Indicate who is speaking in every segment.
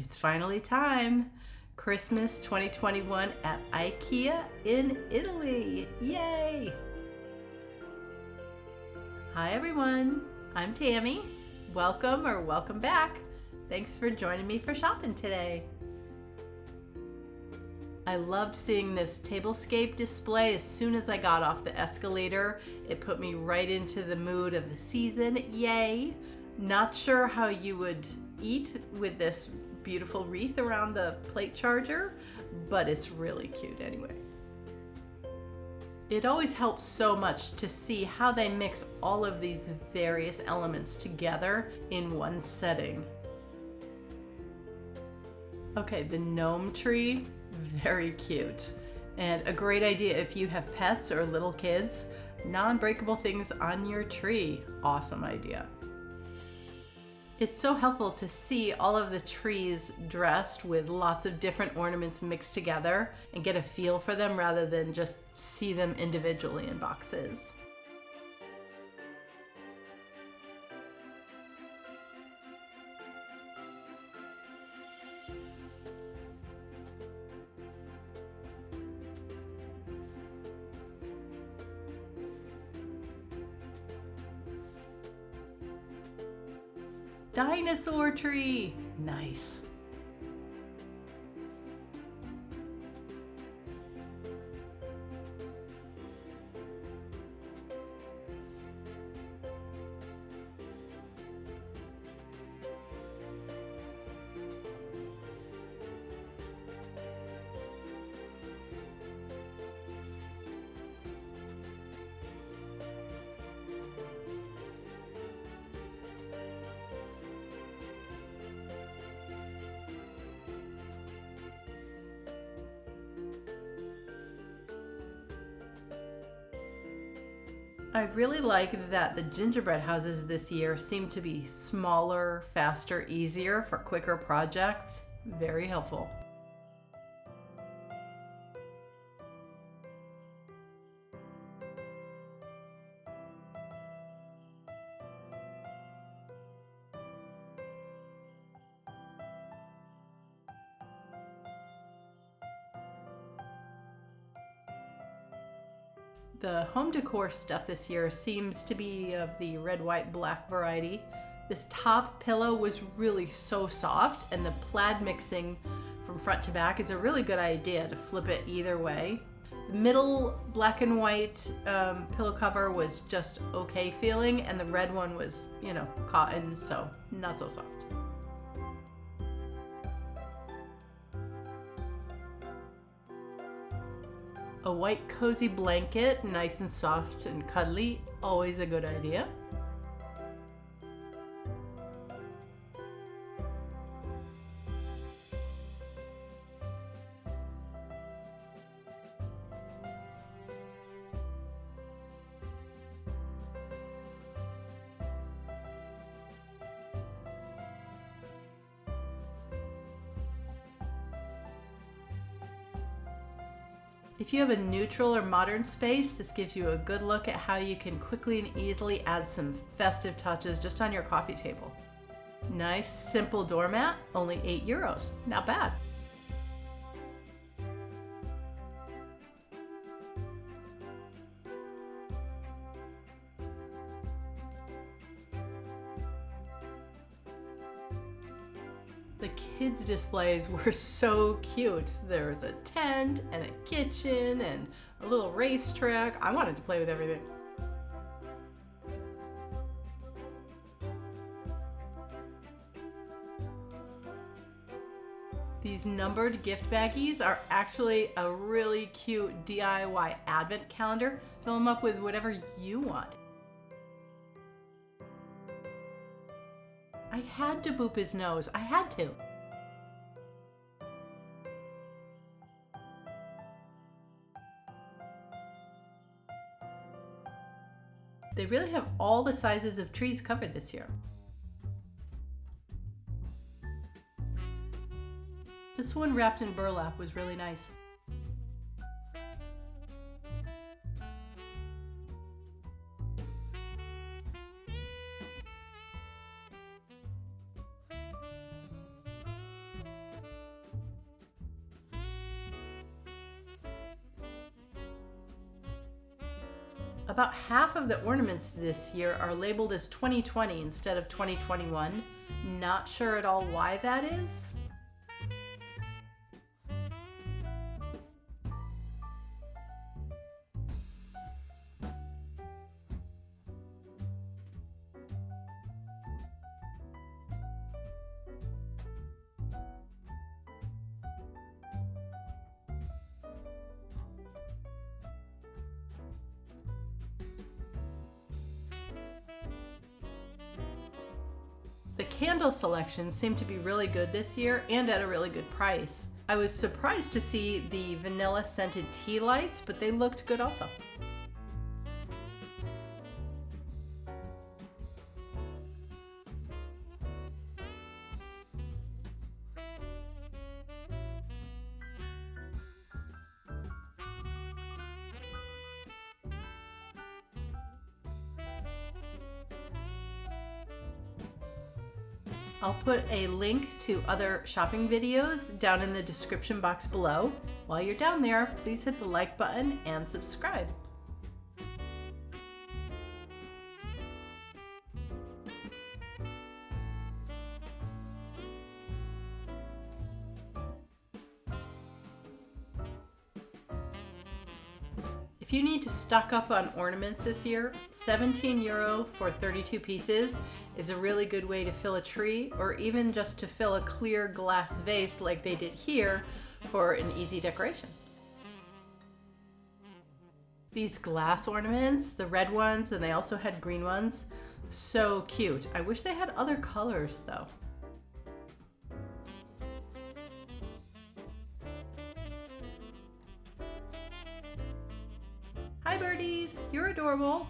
Speaker 1: It's finally time! Christmas 2021 at IKEA in Italy! Yay! Hi everyone, I'm Tammy. Welcome or welcome back. Thanks for joining me for shopping today. I loved seeing this tablescape display as soon as I got off the escalator. It put me right into the mood of the season. Yay! Not sure how you would eat with this beautiful wreath around the plate charger, but it's really cute anyway. It always helps so much to see how they mix all of these various elements together in one setting. Okay, the gnome tree, very cute. And a great idea if you have pets or little kids. Non-breakable things on your tree, awesome idea. It's so helpful to see all of the trees dressed with lots of different ornaments mixed together and get a feel for them rather than just see them individually in boxes. Dinosaur tree! Nice. I really like that the gingerbread houses this year seem to be smaller, faster, easier for quicker projects. Very helpful. The home decor stuff this year seems to be of the red, white, black variety. This top pillow was really so soft, and the plaid mixing from front to back is a really good idea to flip it either way. The middle black and white pillow cover was just okay feeling, and the red one was, cotton, so not so soft. A white cozy blanket, nice and soft and cuddly, always a good idea. If you have a neutral or modern space, this gives you a good look at how you can quickly and easily add some festive touches just on your coffee table. Nice, simple doormat, only €8. Not bad. The kids' displays were so cute. There was a tent and a kitchen and a little racetrack. I wanted to play with everything. These numbered gift baggies are actually a really cute DIY advent calendar. Fill them up with whatever you want. I had to boop his nose. I had to. They really have all the sizes of trees covered this year. This one wrapped in burlap was really nice. About half of the ornaments this year are labeled as 2020 instead of 2021. Not sure at all why that is. The candle selections seem to be really good this year and at a really good price. I was surprised to see the vanilla scented tea lights, but they looked good also. I'll put a link to other shopping videos down in the description box below. While you're down there, please hit the like button and subscribe. If you need to stock up on ornaments this year, €17 for 32 pieces is a really good way to fill a tree, or even just to fill a clear glass vase like they did here for an easy decoration. These glass ornaments, the red ones, and they also had green ones, so cute. I wish they had other colors though. Hi birdies, you're adorable.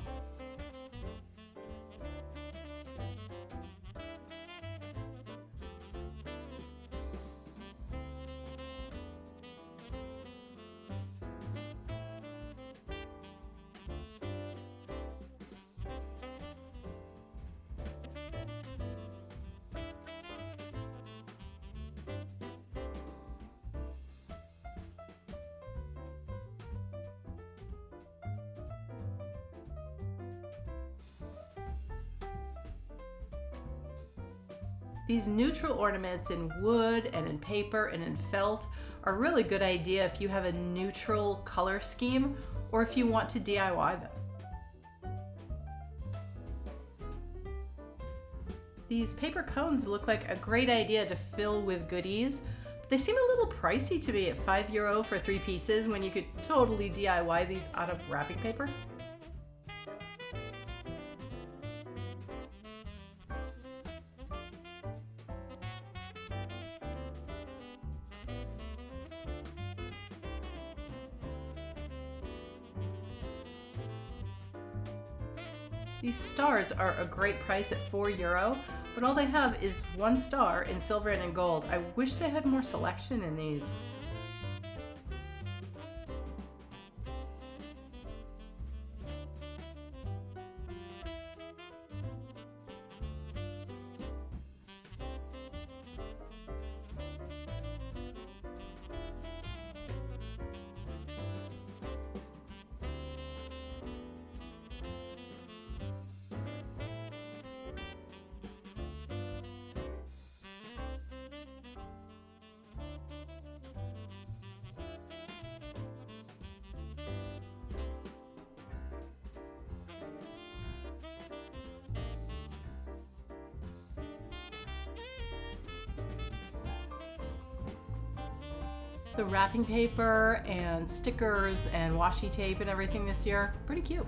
Speaker 1: These neutral ornaments in wood and in paper and in felt are a really good idea if you have a neutral color scheme or if you want to DIY them. These paper cones look like a great idea to fill with goodies. They seem a little pricey to me at €5 for 3 pieces when you could totally DIY these out of wrapping paper. These stars are a great price at €4, but all they have is 1 star in silver and in gold. I wish they had more selection in these. The wrapping paper and stickers and washi tape and everything this year, pretty cute.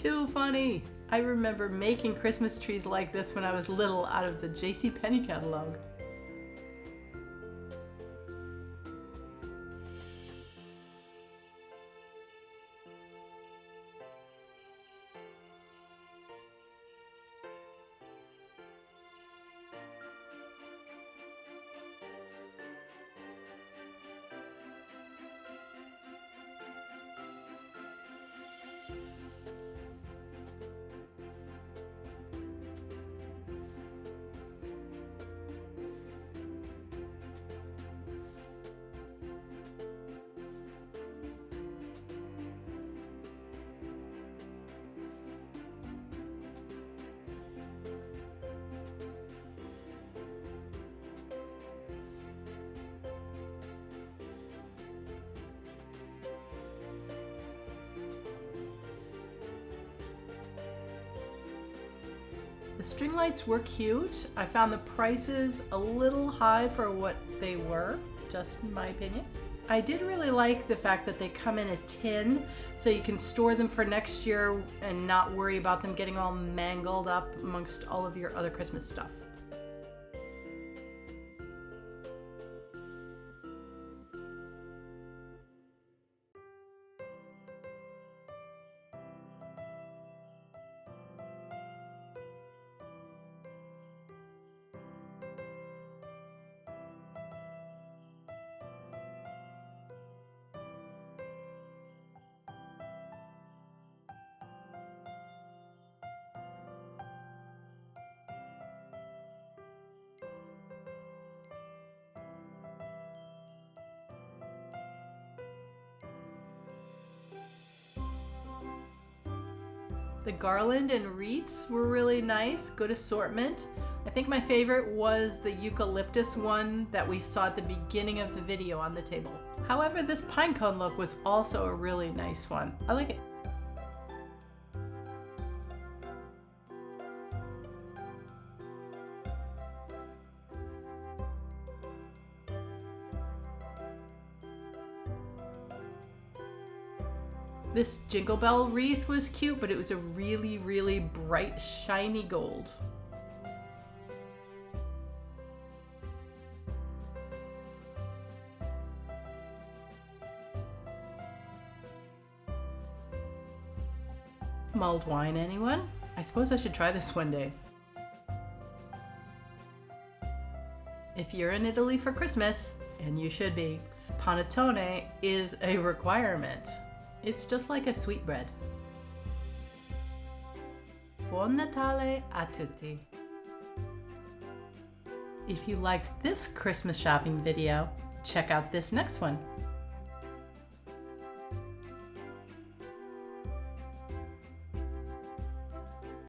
Speaker 1: Too funny. I remember making Christmas trees like this when I was little out of the JCPenney catalog. The string lights were cute. I found the prices a little high for what they were, just my opinion. I did really like the fact that they come in a tin, so you can store them for next year and not worry about them getting all mangled up amongst all of your other Christmas stuff. The garland and wreaths were really nice, good assortment. I think my favorite was the eucalyptus one that we saw at the beginning of the video on the table. However, this pinecone look was also a really nice one. I like it. This Jingle Bell wreath was cute, but it was a really, really bright, shiny gold. Mulled wine, anyone? I suppose I should try this one day. If you're in Italy for Christmas, and you should be, panettone is a requirement. It's just like a sweetbread. Buon Natale a tutti. If you liked this Christmas shopping video, check out this next one.